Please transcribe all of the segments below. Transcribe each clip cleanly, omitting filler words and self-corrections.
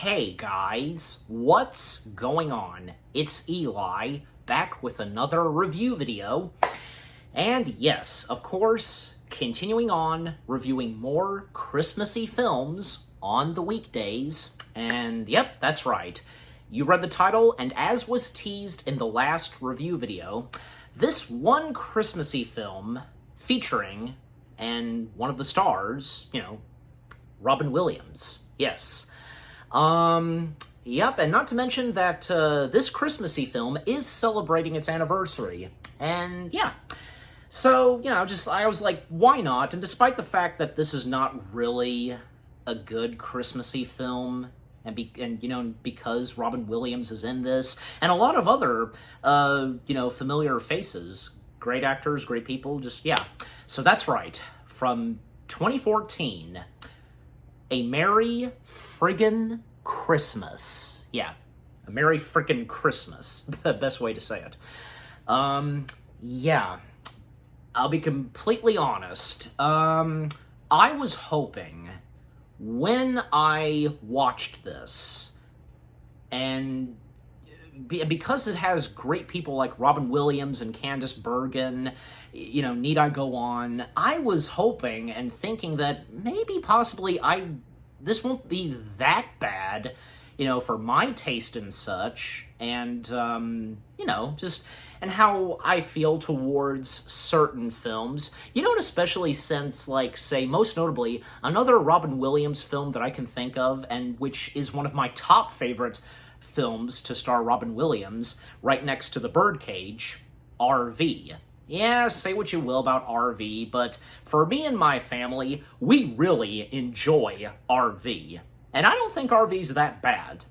Hey guys, what's going on? It's Eli, back with another review video. And yes, of course, continuing on, reviewing more Christmassy films on the weekdays. And yep, that's right. You read the title, and as was teased in the last review video, this one Christmassy film featuring, and one of the stars, Robin Williams. Yes. Yep, and not to mention that this Christmassy film is celebrating its anniversary. And yeah. So, I was like, why not? And despite the fact that this is not really a good Christmassy film, because Robin Williams is in this, and a lot of other, familiar faces, great actors, great people, So that's right. From 2014, A Merry Friggin' Christmas. Yeah, A Merry Friggin' Christmas. The best way to say it. Yeah. I'll be completely honest. I was hoping when I watched this, and because it has great people like Robin Williams and Candice Bergen, need I go on? I was hoping and thinking that maybe possibly this won't be that bad, for my taste and such, and, and how I feel towards certain films, and especially since, say, most notably, another Robin Williams film that I can think of, and which is one of my top favorite films to star Robin Williams, right next to The Birdcage, RV. Yeah, say what you will about RV, but for me and my family, we really enjoy RV. And I don't think RV's that bad.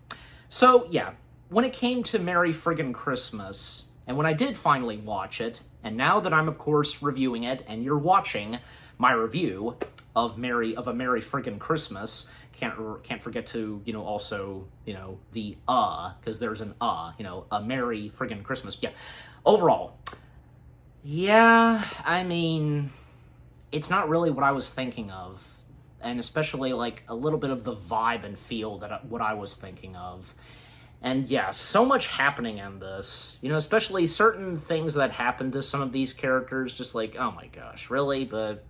So, yeah, when it came to Merry Friggin' Christmas, and when I did finally watch it, and now that I'm, of course, reviewing it, and you're watching my review of A Merry Friggin' Christmas, can't forget to, also, the because there's an A Merry Friggin' Christmas. Yeah, overall, yeah, it's not really what I was thinking of, and especially, a little bit of the vibe and feel what I was thinking of. And yeah, so much happening in this, especially certain things that happen to some of these characters, just oh my gosh, really? But,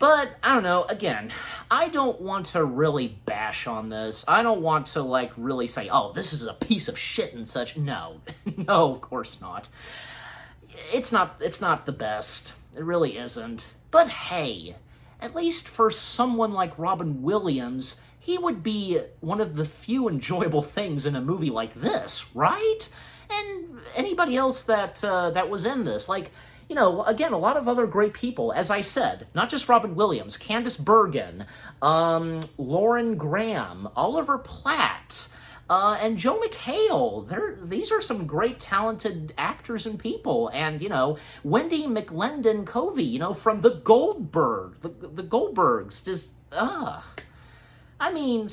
But, I don't know, again, I don't want to really bash on this. I don't want to, really say, oh, this is a piece of shit and such. No. No, of course not. It's not the best. It really isn't. But hey, at least for someone like Robin Williams, he would be one of the few enjoyable things in a movie like this, right? And anybody else that was in this, again, a lot of other great people, as I said, not just Robin Williams, Candice Bergen, Lauren Graham, Oliver Platt, and Joe McHale. These are some great talented actors and people. And, Wendy McLendon Covey, from the Goldbergs, just, they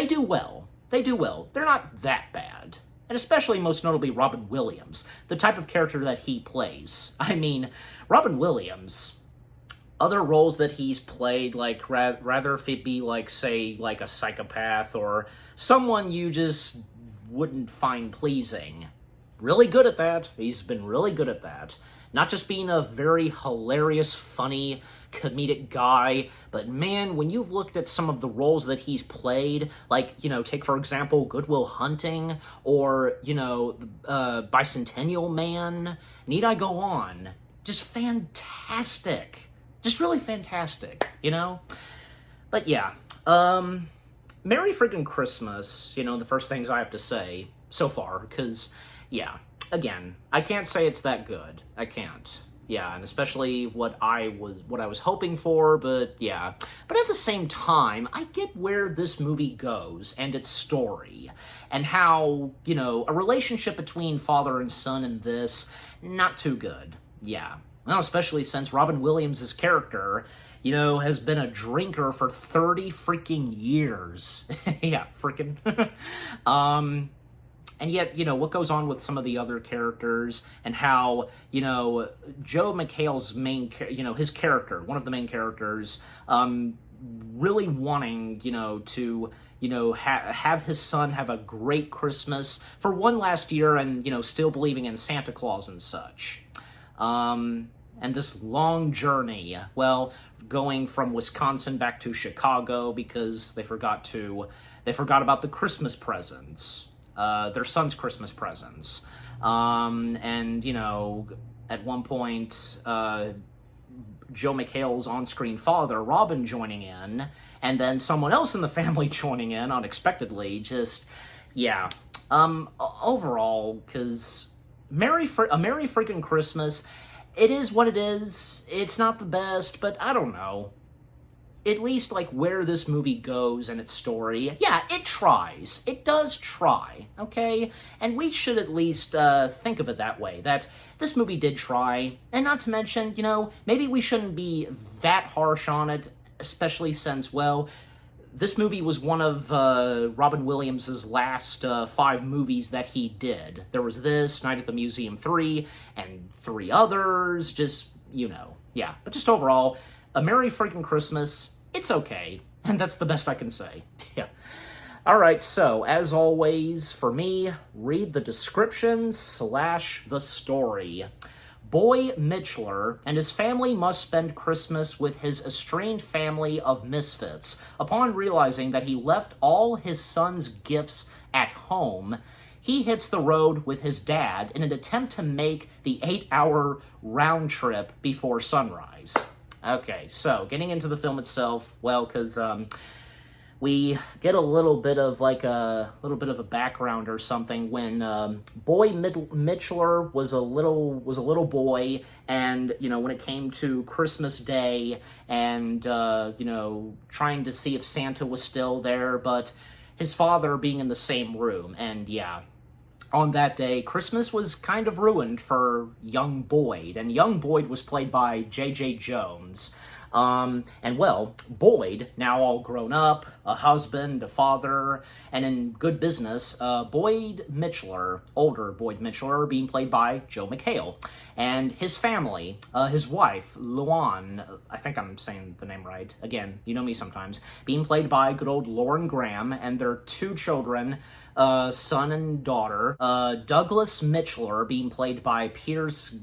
do well. They do well. They're not that bad. And especially, most notably, Robin Williams, the type of character that he plays. Robin Williams, other roles that he's played, rather if it be, say, a psychopath or someone you just wouldn't find pleasing. Really good at that. He's been really good at that. Not just being a very hilarious, funny, comedic guy, but man, when you've looked at some of the roles that he's played, take for example, Good Will Hunting, or, Bicentennial Man, need I go on? Just fantastic. Just really fantastic, But yeah, Merry Friggin' Christmas, the first things I have to say so far, because, yeah, again, I can't say it's that good. I can't. Yeah, and especially what I was hoping for, but yeah. But at the same time, I get where this movie goes and its story, and how, a relationship between father and son in this, not too good. Yeah. Well, especially since Robin Williams' character, has been a drinker for 30 freaking years. Yeah, freaking. And yet, what goes on with some of the other characters, and how, Joe McHale's his character, one of the main characters, really wanting, to, have his son have a great Christmas for one last year and, still believing in Santa Claus and such. And this long journey, well, going from Wisconsin back to Chicago because they forgot about the Christmas presents, their son's Christmas presents. And, at one point, Joe McHale's on-screen father, Robin, joining in, and then someone else in the family joining in unexpectedly. Just, yeah. Overall, because a Merry Friggin' Christmas, it is what it is. It's not the best, but I don't know. At least, like, where this movie goes and its story, yeah, it tries. It does try, okay? And we should at least think of it that way, that this movie did try. And not to mention, maybe we shouldn't be that harsh on it, especially since, well, this movie was one of Robin Williams' last 5 movies that he did. There was this, Night at the Museum 3, and 3 others, just, yeah. But just overall, A Merry Friggin' Christmas, it's okay. And that's the best I can say. Yeah. Alright, so, as always, for me, read the description / the story. Boy Mitchler and his family must spend Christmas with his estranged family of misfits. Upon realizing that he left all his son's gifts at home, he hits the road with his dad in an attempt to make the 8-hour round trip before sunrise. Okay, so, getting into the film itself, well, because, we get a little bit of a background or something when Boy Mitchler was a little boy, and when it came to Christmas Day and trying to see if Santa was still there, but his father being in the same room, and yeah. On that day, Christmas was kind of ruined for young Boyd, and young Boyd was played by J.J. Jones. And well, Boyd, now all grown up, a husband, a father, and in good business, Boyd Mitchler, older Boyd Mitchler, being played by Joe McHale. And his family, his wife, Luan, I think I'm saying the name right, again, you know me sometimes, being played by good old Lauren Graham, and their 2 children, son and daughter, Douglas Mitchler, being played by Pierce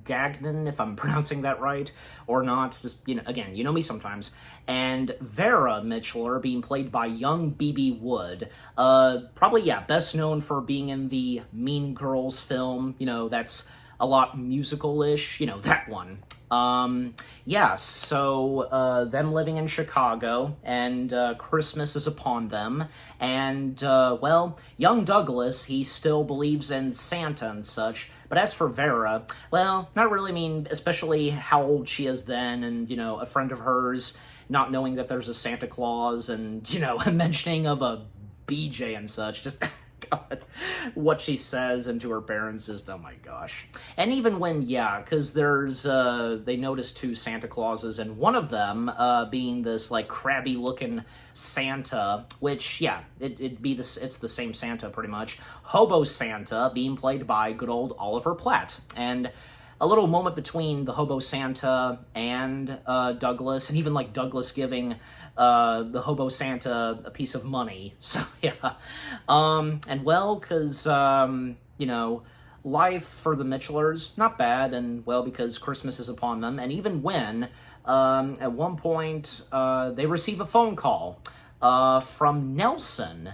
Gagnon, if I'm pronouncing that right, or not, just, again, you know me sometimes, and Vera Mitchler, being played by young B.B. Wood, probably, yeah, best known for being in the Mean Girls film, that's a lot musical-ish, that one. Yeah, so, them living in Chicago, and, Christmas is upon them, and, well, young Douglas, he still believes in Santa and such, but as for Vera, well, not really, especially how old she is then, and, a friend of hers not knowing that there's a Santa Claus, and, a mentioning of a BJ and such, just... God, what she says and to her parents is, oh my gosh. And even when, yeah, because there's, they notice 2 Santa Clauses, and one of them, being this, crabby-looking Santa, which, yeah, it's the same Santa, pretty much. Hobo Santa, being played by good old Oliver Platt. And a little moment between the Hobo Santa and, Douglas, and even, Douglas giving, the Hobo Santa a piece of money. So, yeah. And well, because, life for the Mitchlers, not bad, and, well, because Christmas is upon them, and even when, at one point, they receive a phone call, from Nelson,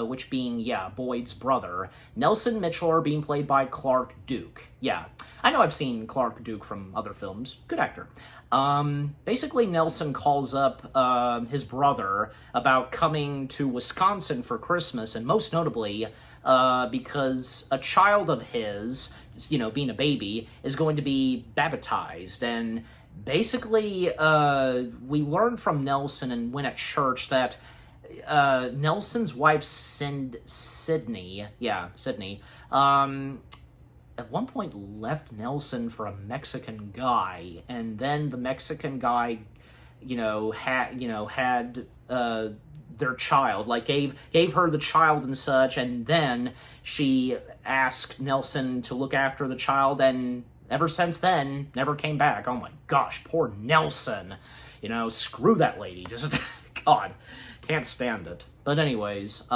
which being, yeah, Boyd's brother. Nelson Mitchler being played by Clark Duke. Yeah, I know I've seen Clark Duke from other films. Good actor. Basically, Nelson calls up, his brother about coming to Wisconsin for Christmas, and most notably, because a child of his, being a baby, is going to be baptized, and basically, we learned from Nelson and when at church that, Nelson's wife, Sydney, at one point left Nelson for a Mexican guy, and then the Mexican guy, had their child, gave her the child and such, and then she asked Nelson to look after the child, and ever since then, never came back. Oh my gosh, poor Nelson. screw that lady. Just, God, can't stand it. But anyways,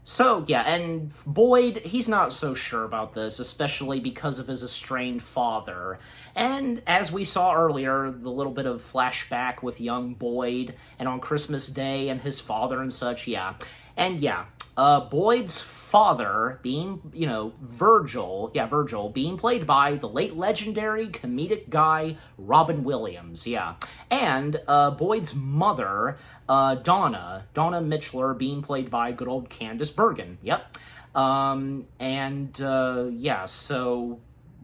so, yeah, and Boyd, he's not so sure about this, especially because of his estranged father. And as we saw earlier, the little bit of flashback with young Boyd, and on Christmas Day, and his father and such, yeah. And yeah, Boyd's father being, Virgil, being played by the late legendary comedic guy, Robin Williams, yeah. And Boyd's mother, Donna Mitchell, being played by good old Candice Bergen, yep. Yeah, so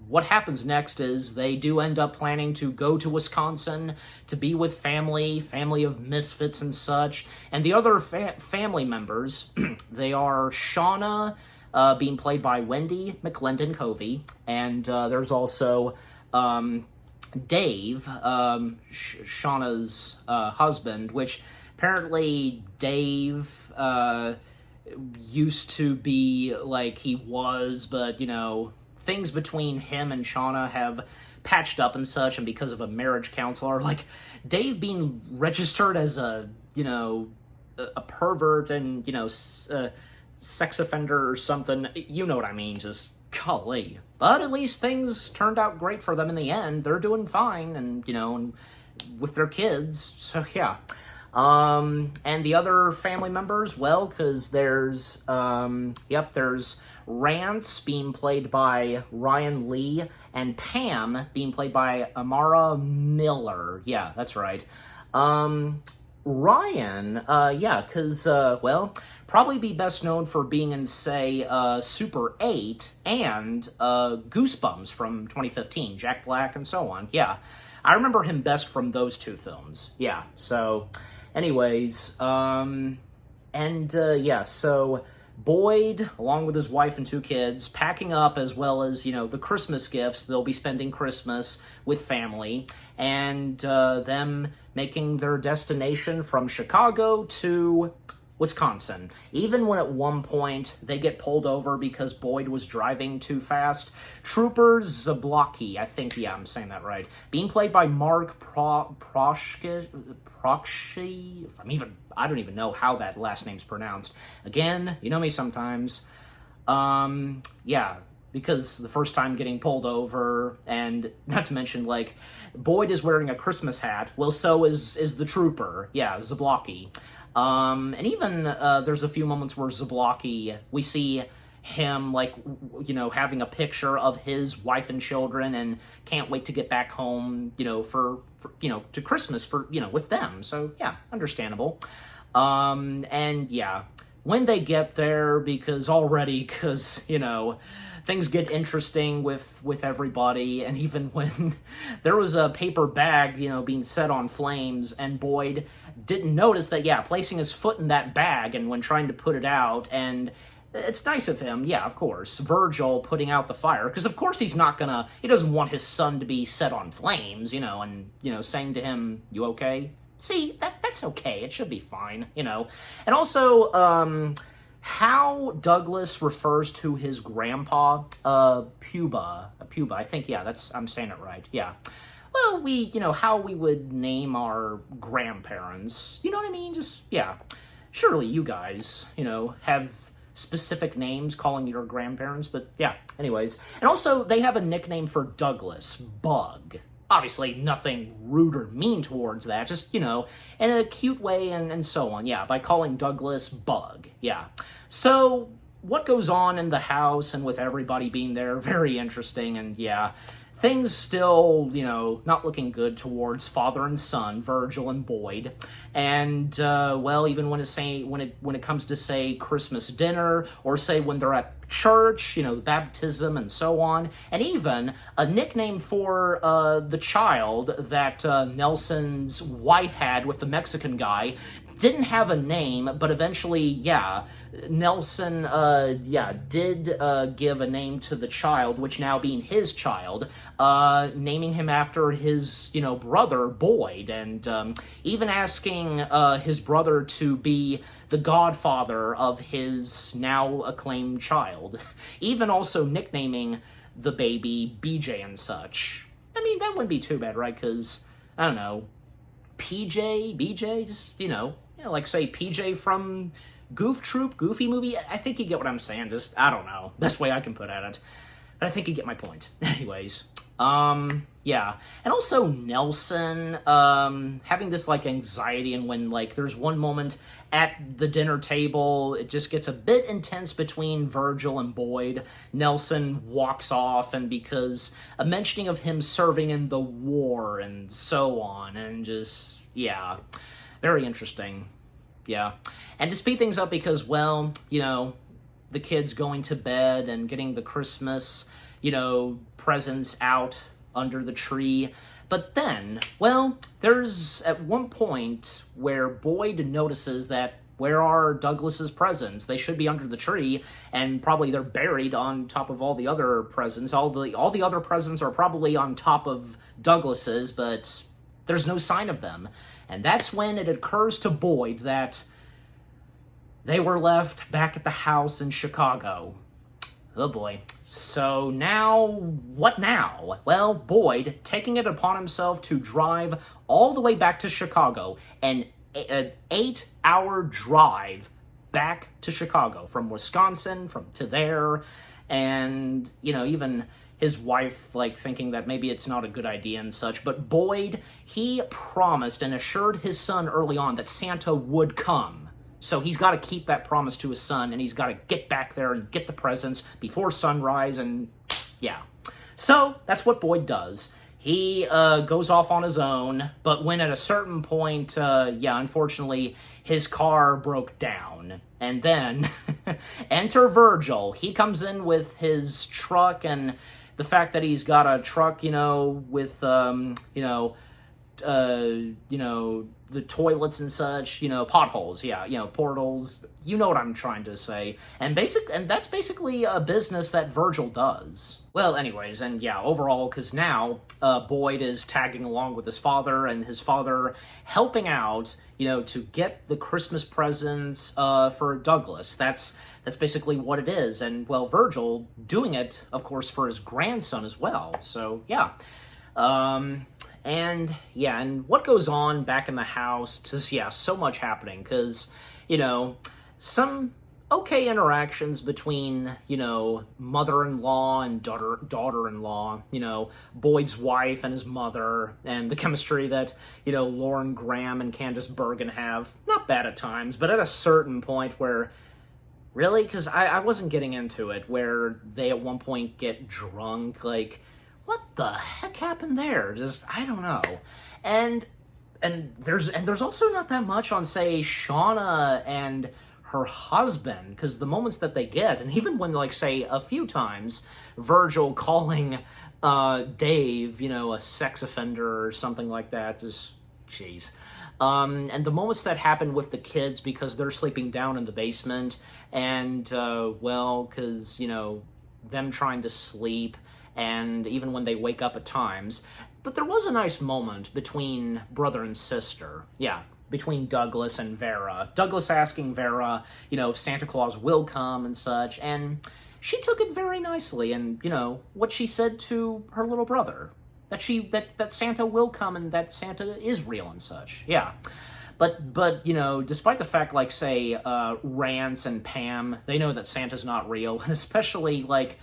what happens next is they do end up planning to go to Wisconsin to be with family of misfits and such. And the other family members, they are Shauna, being played by Wendy McClendon Covey, and there's also Dave, Shauna's husband, which apparently Dave used to be like he was, but, things between him and Shauna have patched up and such, and because of a marriage counselor, like, Dave being registered as a pervert and, sex offender or something, you know what I mean, just golly. But at least things turned out great for them in the end. They're doing fine, and, and with their kids, so yeah. And the other family members, well, because there's Rance being played by Ryan Lee, and Pam being played by Amara Miller. Yeah, that's right. Ryan, because, probably be best known for being in, say, Super 8 and Goosebumps from 2015, Jack Black and so on. Yeah, I remember him best from those two films. Yeah, so anyways, so Boyd, along with his wife and two kids, packing up as well as, the Christmas gifts. They'll be spending Christmas with family, and them making their destination from Chicago to Wisconsin. Even when at one point they get pulled over because Boyd was driving too fast, Trooper Zablocki, I think, yeah, I'm saying that right, being played by Mark Prokshy, I don't even know how that last name's pronounced. Again, you know me sometimes. Because the first time getting pulled over, and not to mention, like, Boyd is wearing a Christmas hat, well, so is the Trooper, yeah, Zablocki. And even, there's a few moments where Zablocki, we see him, like, having a picture of his wife and children, and can't wait to get back home, for to Christmas with them. So, yeah, understandable. And, yeah, when they get there, because, things get interesting with everybody, and even when there was a paper bag, being set on flames, and Boyd didn't notice that, placing his foot in that bag, and when trying to put it out, and it's nice of him, of course, Virgil putting out the fire, because of course he doesn't want his son to be set on flames, and, saying to him, "You okay?" See, that's okay, it should be fine, And also, how Douglas refers to his grandpa, Puba, I think, I'm saying it right, yeah. Well, how we would name our grandparents, you know what I mean? Just, surely you guys, have specific names calling your grandparents, but yeah, anyways. And also, they have a nickname for Douglas, Bug. Obviously, nothing rude or mean towards that, just, in a cute way and so on, by calling Douglas Bug, So, what goes on in the house and with everybody being there, very interesting, and things still, not looking good towards father and son, Virgil and Boyd. And, even when it comes to, say, Christmas dinner, or, say, when they're at church, baptism and so on, and even a nickname for the child that Nelson's wife had with the Mexican guy. Didn't have a name, but eventually, Nelson, did give a name to the child, which now being his child, naming him after his, brother, Boyd, and even asking his brother to be the godfather of his now acclaimed child. Even also nicknaming the baby BJ and such. I mean, that wouldn't be too bad, right? Because, I don't know, PJ, BJ, just, like say PJ from Goof Troop, Goofy movie. I think you get what I'm saying. Just, I don't know. Best way I can put at it. But I think you get my point. Anyways, yeah. And also Nelson, having this, like, anxiety, and when, like, there's one moment at the dinner table, it just gets a bit intense between Virgil and Boyd. Nelson walks off, and because a mentioning of him serving in the war and so on, and just, yeah, very interesting. Yeah. And to speed things up, because, well, the kids going to bed and getting the Christmas, presents out under the tree. But then, well, there's at one point where Boyd notices that where are Douglas's presents? They should be under the tree, and probably they're buried on top of all the other presents. All the other presents are probably on top of Douglas's, but there's no sign of them. And that's when it occurs to Boyd that they were left back at the house in Chicago. Oh boy. So now, what now? Well, Boyd, taking it upon himself to drive all the way back to Chicago, an 8-hour drive back to Chicago, from Wisconsin, to there, and, even his wife, like, thinking that maybe it's not a good idea and such, but Boyd, he promised and assured his son early on that Santa would come. So he's got to keep that promise to his son, and he's got to get back there and get the presents before sunrise, and yeah. So that's what Boyd does. He goes off on his own, but when at a certain point, unfortunately, his car broke down. And then enter Virgil. He comes in with his truck, and the fact that he's got a truck, with, the toilets and such, potholes, portals, you know what I'm trying to say. And that's basically a business that Virgil does. Well, anyways, and yeah, overall, because now Boyd is tagging along with his father, and his father helping out, to get the Christmas presents for Douglas. That's basically what it is. And, well, Virgil doing it, of course, for his grandson as well. So, yeah. And what goes on back in the house, just, so much happening, because, some okay interactions between, mother-in-law and daughter-in-law, Boyd's wife and his mother, and the chemistry that, Lauren Graham and Candace Bergen have. Not bad at times, but at a certain point where, really? Because I wasn't getting into it, where they at one point get drunk, like, what the heck happened there? Just, I don't know. And there's also not that much on, say, Shauna and her husband, because the moments that they get, and even when, like, say, a few times, Virgil calling Dave, a sex offender or something like that, just, jeez. And the moments that happen with the kids, because they're sleeping down in the basement, and, because, them trying to sleep, and even when they wake up at times. But there was a nice moment between brother and sister. Yeah, between Douglas and Vera. Douglas asking Vera, if Santa Claus will come and such, and she took it very nicely, and, what she said to her little brother. That Santa will come, and that Santa is real and such. Yeah. But despite the fact, like, say, Rance and Pam, they know that Santa's not real, and especially, like,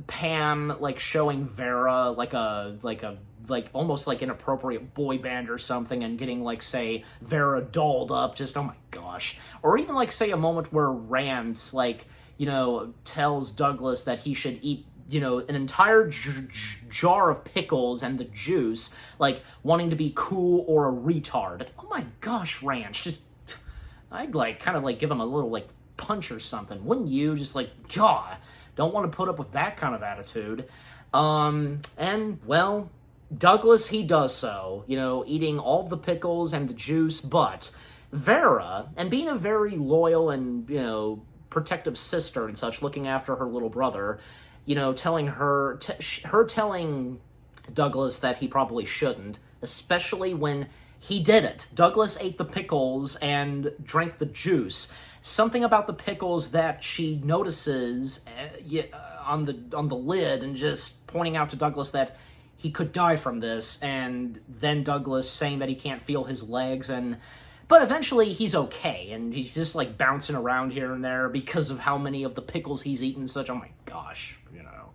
Pam, like, showing Vera, like almost like inappropriate boy band or something, and getting, like, say, Vera dolled up, just, oh my gosh. Or even, like, say, a moment where Rance, like, tells Douglas that he should eat, an entire jar of pickles and the juice, like, wanting to be cool or a retard. Oh my gosh, Rance, just, I'd, like, kind of, like, give him a little, like, punch or something. Wouldn't you? Just, like, God. Don't want to put up with that kind of attitude. And, well, Douglas, he does so, eating all the pickles and the juice, but Vera, and being a very loyal and, protective sister and such, looking after her little brother, telling telling Douglas that he probably shouldn't, especially when he did it. Douglas ate the pickles and drank the juice. Something about the pickles that she notices on the lid, and just pointing out to Douglas that he could die from this, and then Douglas saying that he can't feel his legs, but eventually he's okay, and he's just, like, bouncing around here and there because of how many of the pickles he's eaten and such. Oh my gosh, you know.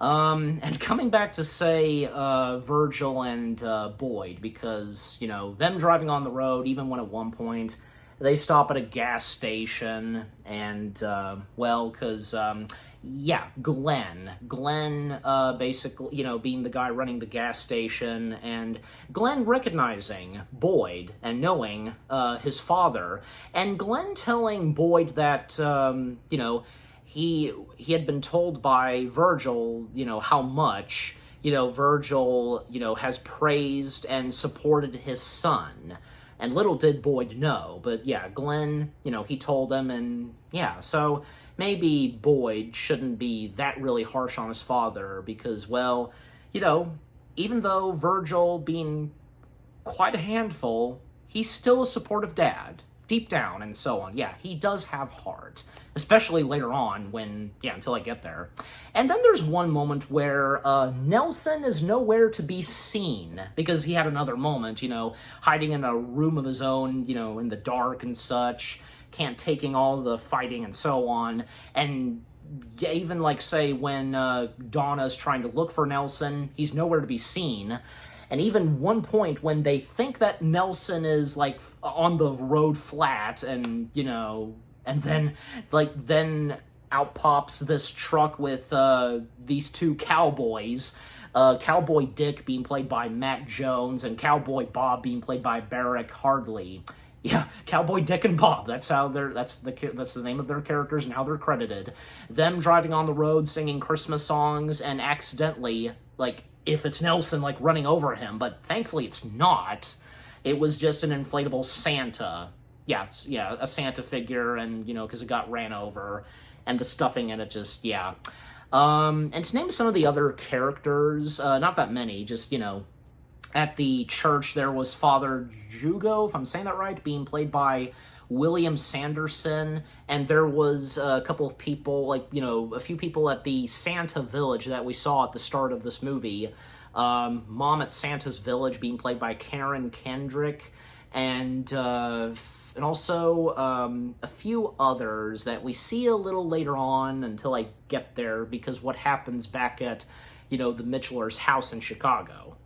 And coming back to, say, Virgil and Boyd, because, you know, them driving on the road, even when at one point they stop at a gas station, and, well, because, yeah, Glenn, basically, you know, being the guy running the gas station, and Glenn recognizing Boyd and knowing his father, and Glenn telling Boyd that, you know, he had been told by Virgil, you know, how much, you know, Virgil, you know, has praised and supported his son. And little did Boyd know, but yeah, Glenn, you know, he told him, and yeah, so maybe Boyd shouldn't be that really harsh on his father, because, well, you know, even though Virgil being quite a handful, he's still a supportive dad, deep down, and so on. Yeah, he does have heart, especially later on when, yeah, until I get there. And then there's one moment where Nelson is nowhere to be seen, because he had another moment, you know, hiding in a room of his own, you know, in the dark and such, can't taking all the fighting and so on. And yeah, even, like, say, when Donna's trying to look for Nelson, he's nowhere to be seen. And even one point when they think that Nelson is, like, on the road flat, and, you know, and then, like, then out pops this truck with these two cowboys, Cowboy Dick being played by Matt Jones, and Cowboy Bob being played by Barrick Hardley. Yeah, Cowboy Dick and Bob. That's the name of their characters and how they're credited. Them driving on the road singing Christmas songs, and accidentally, like, if it's Nelson, like, running over him, but thankfully it's not. It was just an inflatable Santa. Yeah, a Santa figure, and, you know, because it got ran over, and the stuffing in it just, yeah. And to name some of the other characters, not that many, just, you know, at the church there was Father Jugo, if I'm saying that right, being played by William Sanderson, and there was a couple of people, like, you know, a few people at the Santa Village that we saw at the start of this movie. Mom at Santa's Village being played by Karen Kendrick, and also a few others that we see a little later on until I get there, because what happens back at, you know, the Mitchellers' house in Chicago.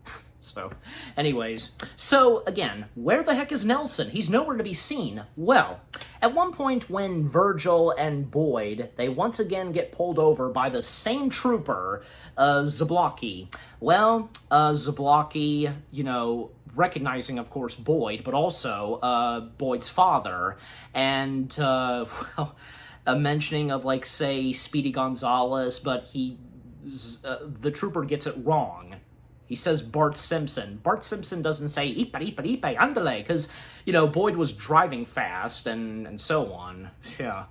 So, anyways, so, again, where the heck is Nelson? He's nowhere to be seen. Well, at one point when Virgil and Boyd, they once again get pulled over by the same trooper, Zablocki. Well, Zablocki, you know, recognizing, of course, Boyd, but also Boyd's father, and, well, a mentioning of, like, say, Speedy Gonzalez, but the trooper gets it wrong. He says Bart Simpson. Bart Simpson doesn't say ipa, ipa, ipa, andale, because, you know, Boyd was driving fast and so on. Yeah.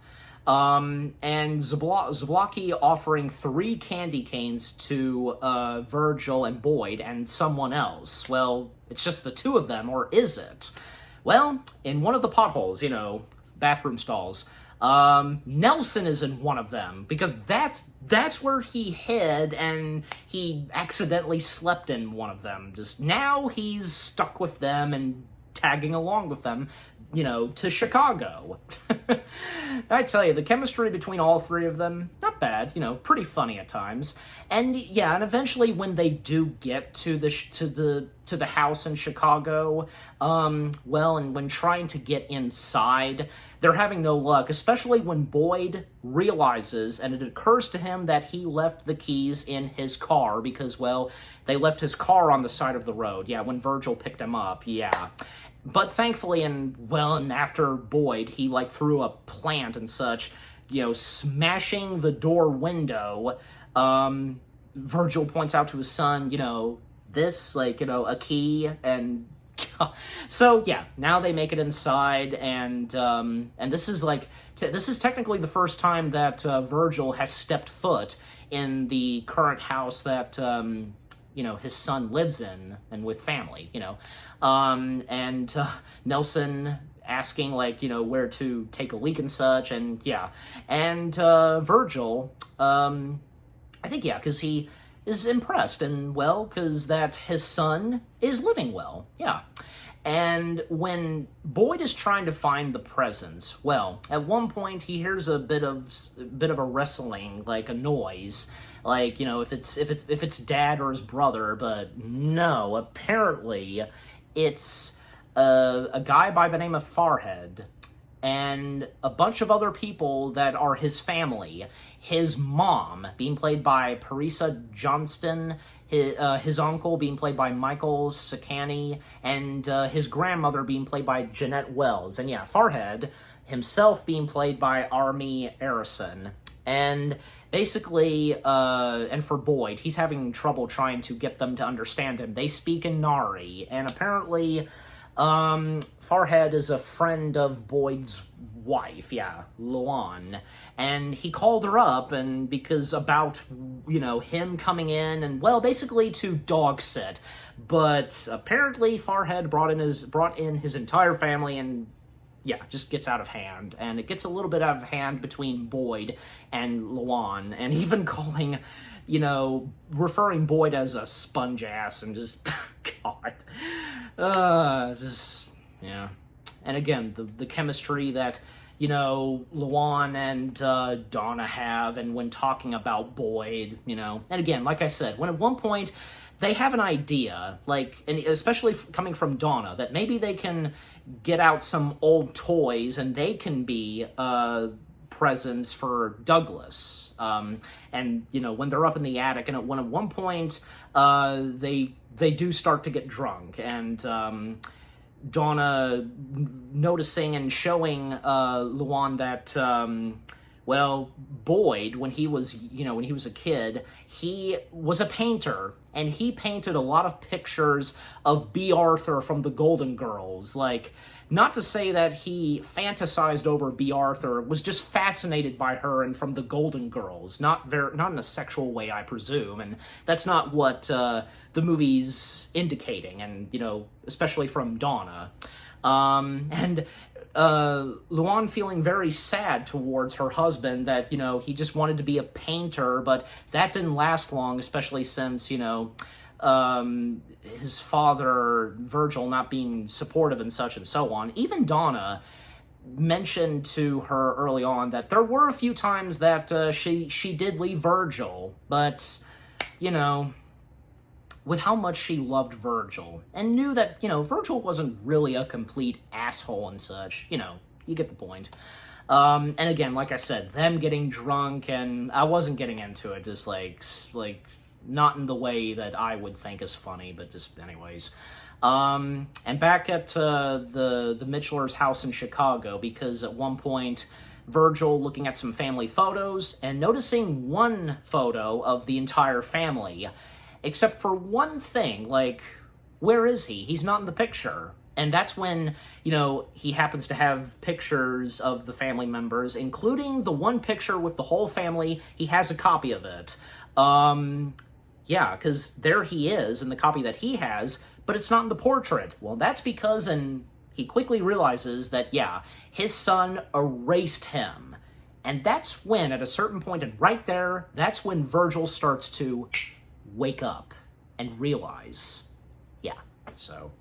And Zablocki offering 3 candy canes to Virgil and Boyd and someone else. Well, it's just the two of them, or is it? Well, in one of the potholes, you know, bathroom stalls, Nelson is in one of them, because that's where he hid, and he accidentally slept in one of them. Just now he's stuck with them and tagging along with them, you know, to Chicago. I tell you, the chemistry between all three of them, not bad, you know, pretty funny at times. And yeah, and eventually when they do get to the house in Chicago, well, and when trying to get inside, they're having no luck, especially when Boyd realizes, and it occurs to him that he left the keys in his car because, well, they left his car on the side of the road. Yeah, when Virgil picked him up, yeah. But thankfully, and after Boyd, he, like, threw a plant and such, you know, smashing the door window, Virgil points out to his son, you know, this, like, you know, a key, and so, yeah, now they make it inside, and this is, like, this is technically the first time that Virgil has stepped foot in the current house that, you know, his son lives in, and with family, you know, and Nelson asking, like, you know, where to take a leak and such, and, yeah, and Virgil, I think, yeah, because he is impressed, and, well, because that his son is living well, yeah. And when Boyd is trying to find the presents, well, at one point he hears a bit of a rustling, like a noise, like, if it's Dad or his brother, but no, apparently it's a guy by the name of Farhead and a bunch of other people that are his family. His mom, being played by Parisa Johnston, his uncle being played by Michael Sakani, and his grandmother being played by Jeanette Wells. And yeah, Farhead himself being played by Army Arison. And basically, and for Boyd, he's having trouble trying to get them to understand him. They speak in Nari, and apparently Farhead is a friend of Boyd's wife, yeah, Luan, and he called her up, and because about, him coming in, and, well, basically to dog sit, but apparently Farhead brought in his entire family, and yeah, just gets out of hand, and it gets a little bit out of hand between Boyd and Luan, and even calling, referring Boyd as a sponge ass, and just, God, yeah. And again, the chemistry that, Luan and Donna have, and when talking about Boyd, and again, like I said, when at one point they have an idea, like, and especially coming from Donna, that maybe they can get out some old toys and they can be presents for Douglas. And, when they're up in the attic, and when at one point they do start to get drunk, and Donna noticing and showing Luan that, Boyd, when he was a kid, he was a painter, and he painted a lot of pictures of B. Arthur from the Golden Girls. Like, not to say that he fantasized over B. Arthur, was just fascinated by her and from the Golden Girls. Not in a sexual way, I presume, and that's not what the movie's indicating, and, especially from Donna. And Luan feeling very sad towards her husband that, he just wanted to be a painter, but that didn't last long, especially since, his father, Virgil, not being supportive and such and so on. Even Donna mentioned to her early on that there were a few times that she did leave Virgil, but, with how much she loved Virgil, and knew that, Virgil wasn't really a complete asshole and such, you get the point. And again, like I said, them getting drunk, and I wasn't getting into it, just like not in the way that I would think is funny, but just anyways. And back at the Mitchellers' house in Chicago, because at one point, Virgil looking at some family photos and noticing one photo of the entire family, except for one thing, like, where is he? He's not in the picture. And that's when, he happens to have pictures of the family members, including the one picture with the whole family. He has a copy of it. Yeah, because there he is in the copy that he has, but it's not in the portrait. Well, that's because, and he quickly realizes that, yeah, his son erased him. And that's when, at a certain point, and right there, that's when Virgil starts to wake up and realize, yeah, so,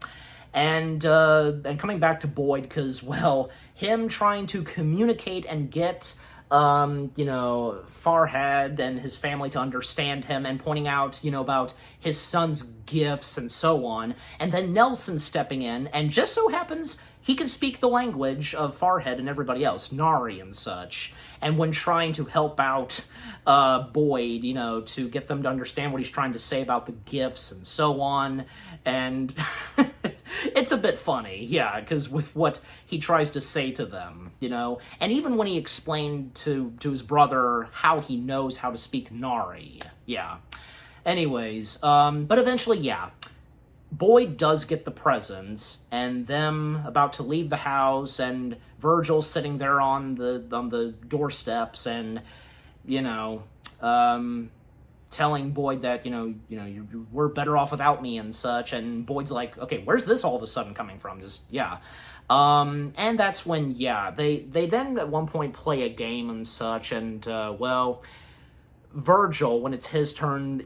and coming back to Boyd, because, well, him trying to communicate and get, Farhead and his family to understand him, and pointing out, about his son's gifts and so on, and then Nelson stepping in, and just so happens he can speak the language of Farhead and everybody else, Nari and such, and when trying to help out Boyd, to get them to understand what he's trying to say about the gifts and so on, and it's a bit funny, yeah, because with what he tries to say to them, and even when he explained to his brother how he knows how to speak Nari, yeah. Anyways, but eventually, yeah, Boyd does get the presents, and them about to leave the house, and Virgil sitting there on the doorsteps, and telling Boyd that you were better off without me and such, and Boyd's like, okay, where's this all of a sudden coming from? Just yeah, and that's when they then at one point play a game and such, and Virgil, when it's his turn,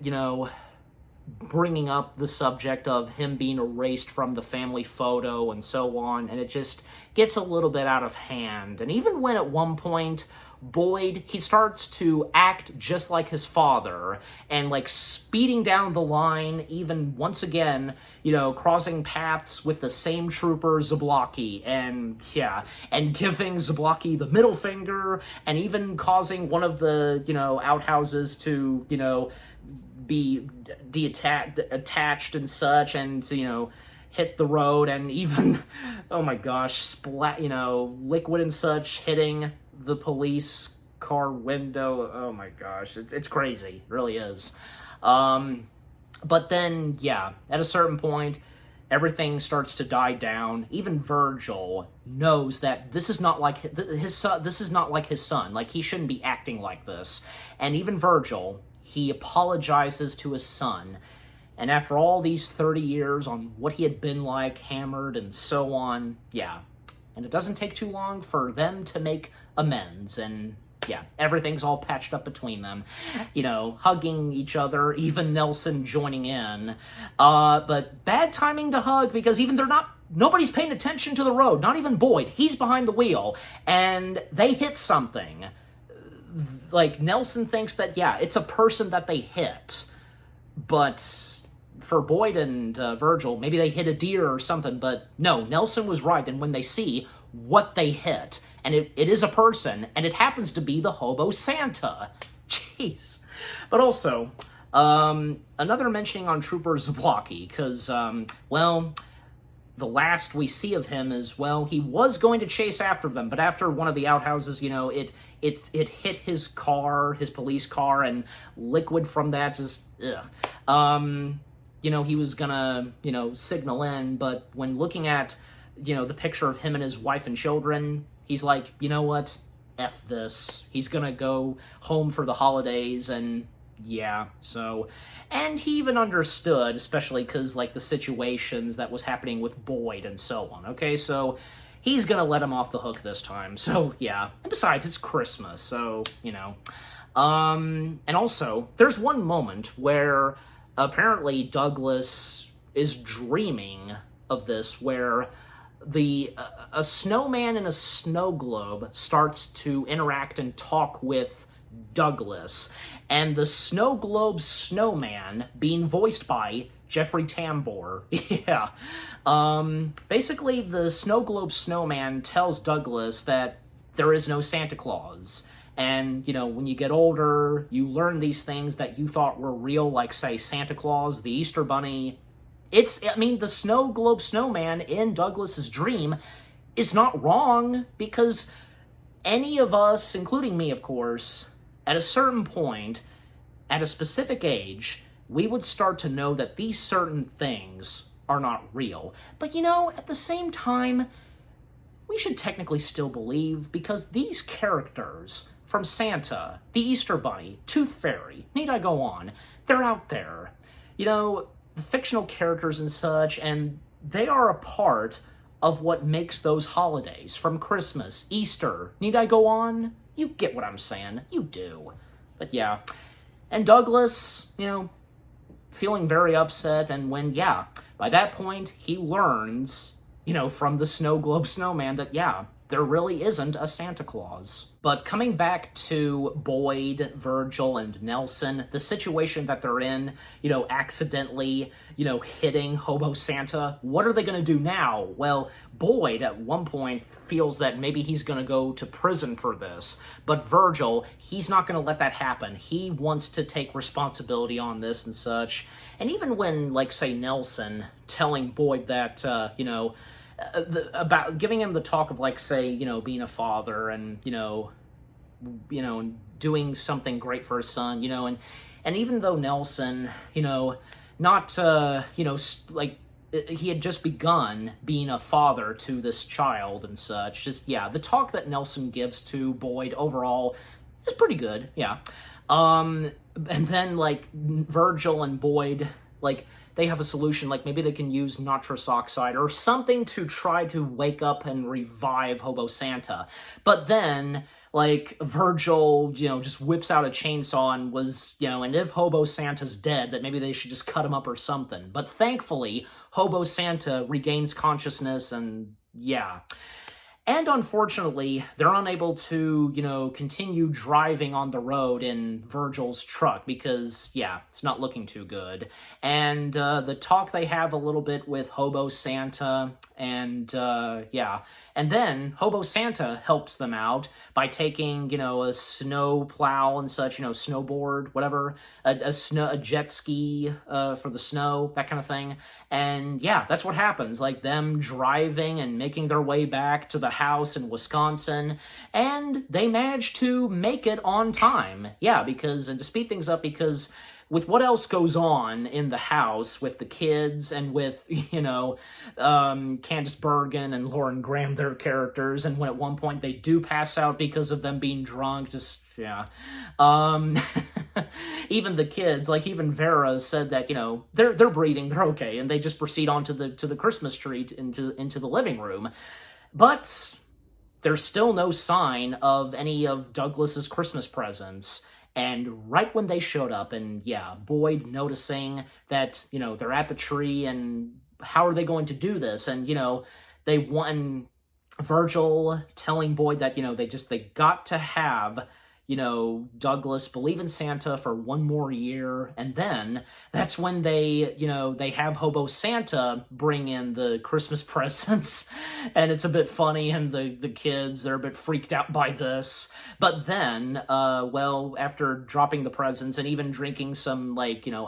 bringing up the subject of him being erased from the family photo and so on, and it just gets a little bit out of hand. And even when at one point Boyd, he starts to act just like his father and like speeding down the line, even once again, crossing paths with the same trooper Zablocki, and giving Zablocki the middle finger, and even causing one of the, outhouses to, be attached and such, and hit the road, and even, oh my gosh, liquid and such hitting the police car window. Oh my gosh, it's crazy, it really is. But then, at a certain point, everything starts to die down. Even Virgil knows that this is not like his son. This is not like his son. Like, he shouldn't be acting like this. And even Virgil, he apologizes to his son. And after all these 30 years on what he had been like, hammered and so on, and it doesn't take too long for them to make amends, and everything's all patched up between them, hugging each other, even Nelson joining in, but bad timing to hug, because even nobody's paying attention to the road, not even Boyd, he's behind the wheel, and they hit something. Like, Nelson thinks that, it's a person that they hit, but for Boyd and Virgil, maybe they hit a deer or something, but no, Nelson was right, and when they see what they hit, and it is a person, and it happens to be the hobo Santa. Jeez. But also, another mentioning on Trooper Zablocki, because, the last we see of him is, he was going to chase after them, but after one of the outhouses, it hit his car, his police car, and liquid from that just, he was gonna, signal in, but when looking at, the picture of him and his wife and children, he's like, you know what? F this. He's gonna go home for the holidays, and and he even understood, especially because, like, the situations that was happening with Boyd and so on, okay? So he's gonna let him off the hook this time, so and besides, it's Christmas, so, and also, there's one moment where apparently Douglas is dreaming of this, where a snowman in a snow globe starts to interact and talk with Douglas, and the snow globe snowman being voiced by Jeffrey Tambor. Basically, the snow globe snowman tells Douglas that there is no Santa Claus. And, when you get older, you learn these things that you thought were real, like, say, Santa Claus, the Easter Bunny. The snow globe snowman in Douglas's dream is not wrong, because any of us, including me, of course, at a certain point, at a specific age, we would start to know that these certain things are not real. But, at the same time, we should technically still believe, because these characters, from Santa, the Easter Bunny, Tooth Fairy, need I go on, they're out there. The fictional characters and such, and they are a part of what makes those holidays, from Christmas, Easter, need I go on? You get what I'm saying. You do. But and Douglas, feeling very upset, and when, by that point, he learns, from the snow globe snowman that, there really isn't a Santa Claus. But coming back to Boyd, Virgil, and Nelson, the situation that they're in, accidentally, hitting Hobo Santa, what are they going to do now? Well, Boyd, at one point, feels that maybe he's going to go to prison for this. But Virgil, he's not going to let that happen. He wants to take responsibility on this and such. And even when, like, say, Nelson telling Boyd that, about giving him the talk of, like, say, being a father and, doing something great for his son, and even though Nelson, not, like, he had just begun being a father to this child and such, just, the talk that Nelson gives to Boyd overall is pretty good, and then, like, Virgil and Boyd, like, they have a solution, like maybe they can use nitrous oxide or something to try to wake up and revive Hobo Santa. But then like, Virgil, just whips out a chainsaw and was, and if Hobo Santa's dead, that maybe they should just cut him up or something. But thankfully, Hobo Santa regains consciousness and, yeah. And unfortunately, they're unable to, continue driving on the road in Virgil's truck because, yeah, it's not looking too good. And the talk they have a little bit with Hobo Santa, and, yeah. And then Hobo Santa helps them out by taking, a snow plow and such, snowboard, whatever, a jet ski for the snow, that kind of thing. And, yeah, that's what happens. Like, them driving and making their way back to the house in Wisconsin, and they managed to make it on time. Yeah, because, and to speed things up, because with what else goes on in the house with the kids and with, Candice Bergen and Lauren Graham, their characters, and when at one point they do pass out because of them being drunk, just, yeah. Even the kids, like even Vera said that, they're breathing, they're okay, and they just proceed on to the Christmas tree into the living room. But there's still no sign of any of Douglas's Christmas presents. And right when they showed up, and yeah, Boyd noticing that, they're at the tree, and how are they going to do this? And, they want Virgil telling Boyd that, they got to have, Douglas believe in Santa for one more year, and then that's when they have Hobo Santa bring in the Christmas presents, and it's a bit funny, and the kids, they're a bit freaked out by this, but then, after dropping the presents and even drinking some,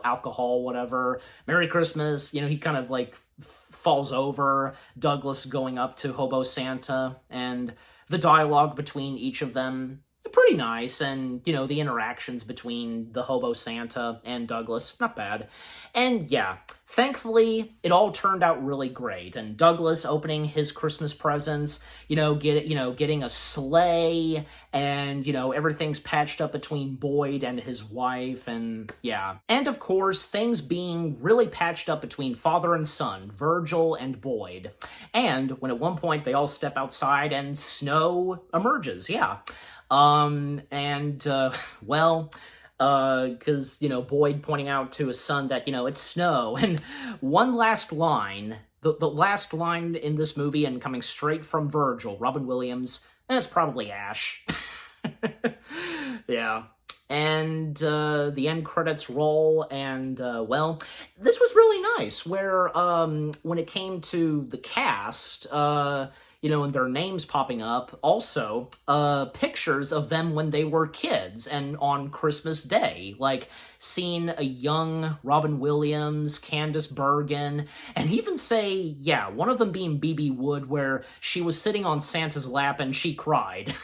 alcohol, whatever, Merry Christmas, he kind of, falls over, Douglas going up to Hobo Santa, and the dialogue between each of them, pretty nice, and, the interactions between the Hobo Santa and Douglas, not bad. And, yeah, thankfully, it all turned out really great, and Douglas opening his Christmas presents, getting a sleigh, and, everything's patched up between Boyd and his wife, and, yeah. And, of course, things being really patched up between father and son, Virgil and Boyd. And when at one point they all step outside and snow emerges, yeah. Because, Boyd pointing out to his son that, it's snow, and one last line, the last line in this movie, and coming straight from Virgil, Robin Williams, and it's probably Ash. Yeah. And, the end credits roll, and, this was really nice, where, when it came to the cast, and their names popping up. Also, pictures of them when they were kids and on Christmas Day. Like, seeing a young Robin Williams, Candice Bergen, and even say, yeah, one of them being B.B. Wood, where she was sitting on Santa's lap and she cried,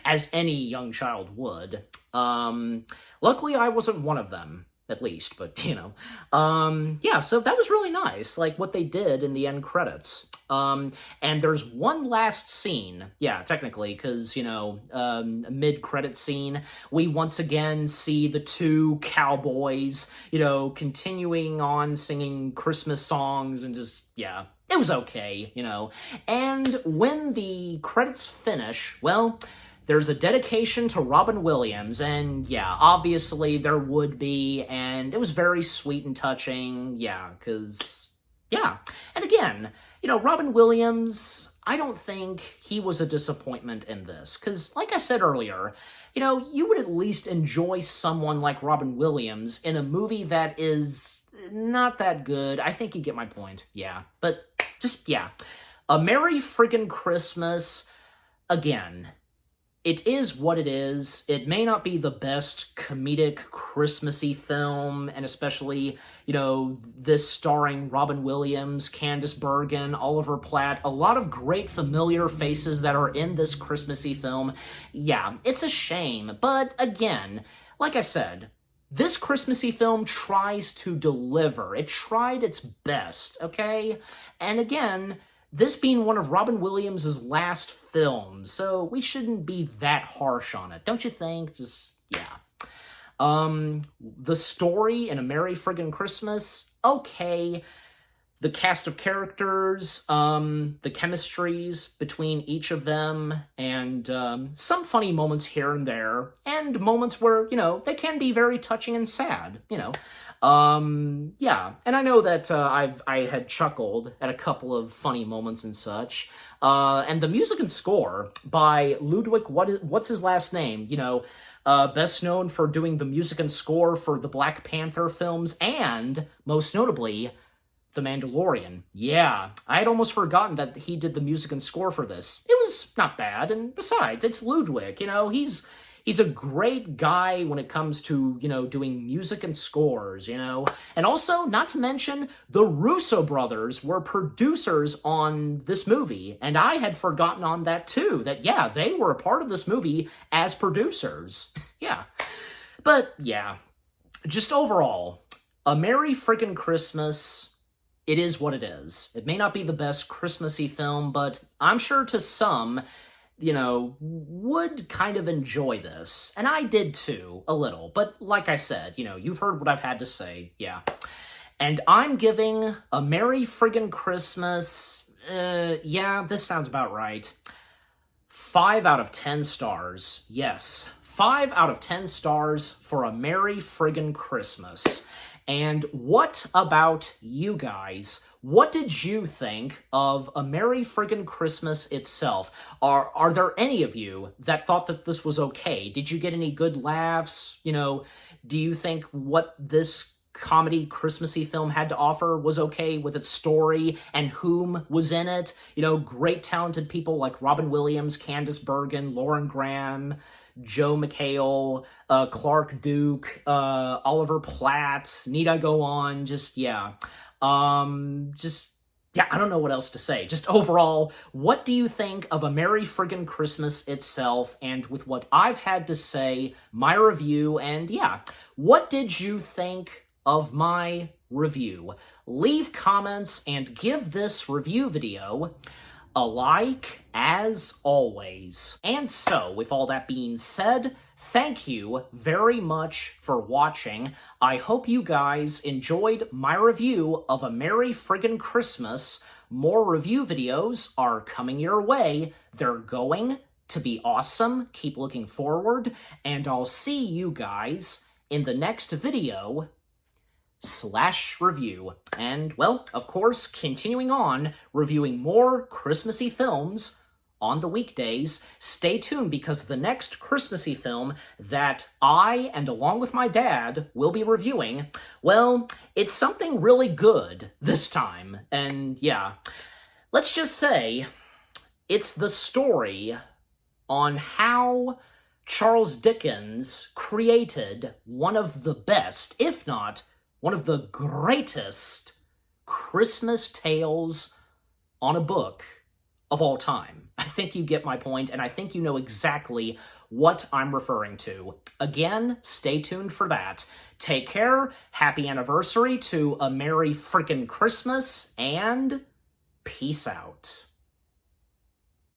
as any young child would. Luckily, I wasn't one of them. At least, but, yeah, so that was really nice, like, what they did in the end credits. And there's one last scene, yeah, technically, because, a mid-credit scene, we once again see the two cowboys, continuing on singing Christmas songs, and just, yeah, it was okay, And when the credits finish, well, there's a dedication to Robin Williams, and yeah, obviously there would be, and it was very sweet and touching, yeah, because, yeah. And again, Robin Williams, I don't think he was a disappointment in this, because, like I said earlier, you would at least enjoy someone like Robin Williams in a movie that is not that good. I think you get my point, yeah. But, just, yeah. A Merry Friggin' Christmas, again, it is what it is. It may not be the best comedic Christmassy film, and especially, this starring Robin Williams, Candice Bergen, Oliver Platt, a lot of great familiar faces that are in this Christmassy film. Yeah, it's a shame, but again, like I said, this Christmassy film tries to deliver. It tried its best, okay? And again, this being one of Robin Williams' last films, so we shouldn't be that harsh on it, don't you think? Just, yeah. The story in A Merry Friggin' Christmas, okay. the cast of characters, the chemistries between each of them, and some funny moments here and there, and moments where, they can be very touching and sad, yeah, and I know that I had chuckled at a couple of funny moments and such, and the music and score by Ludwig, what's his last name, best known for doing the music and score for the Black Panther films, and, most notably, The Mandalorian. Yeah, I had almost forgotten that he did the music and score for this. It was not bad, and besides, it's Ludwig, he's a great guy when it comes to, doing music and scores, And also, not to mention, the Russo brothers were producers on this movie, and I had forgotten on that too, that, yeah, they were a part of this movie as producers. Yeah. But, yeah, just overall, A Merry Friggin' Christmas. It is what it is. It may not be the best Christmassy film, but I'm sure to some, would kind of enjoy this. And I did too, a little. But like I said, you've heard what I've had to say, yeah. And I'm giving A Merry Friggin' Christmas, yeah, this sounds about right. 5 out of 10 stars, yes. 5 out of 10 stars for A Merry Friggin' Christmas. And what about you guys? What did you think of A Merry Friggin' Christmas itself? Are there any of you that thought that this was okay? Did you get any good laughs? Do you think what this comedy Christmassy film had to offer was okay with its story and whom was in it? Great talented people like Robin Williams, Candice Bergen, Lauren Graham, Joe McHale, Clark Duke, Oliver Platt, need I go on? Yeah, I don't know what else to say. Just overall, what do you think of A Merry Friggin' Christmas itself, and with what I've had to say, my review, and yeah, what did you think of my review? Leave comments and give this review video a like, as always. And so, with all that being said, thank you very much for watching. I hope you guys enjoyed my review of A Merry Friggin' Christmas. More review videos are coming your way. They're going to be awesome. Keep looking forward, and I'll see you guys in the next video / review. And, well, of course, continuing on, reviewing more Christmassy films on the weekdays. Stay tuned, because the next Christmassy film that I, and along with my dad, will be reviewing, well, it's something really good this time. And, yeah, let's just say it's the story on how Charles Dickens created one of the best, if not one of the greatest Christmas tales on a book of all time. I think you get my point, and I think you know exactly what I'm referring to. Again, stay tuned for that. Take care, happy anniversary to A Merry Frickin' Christmas, and peace out.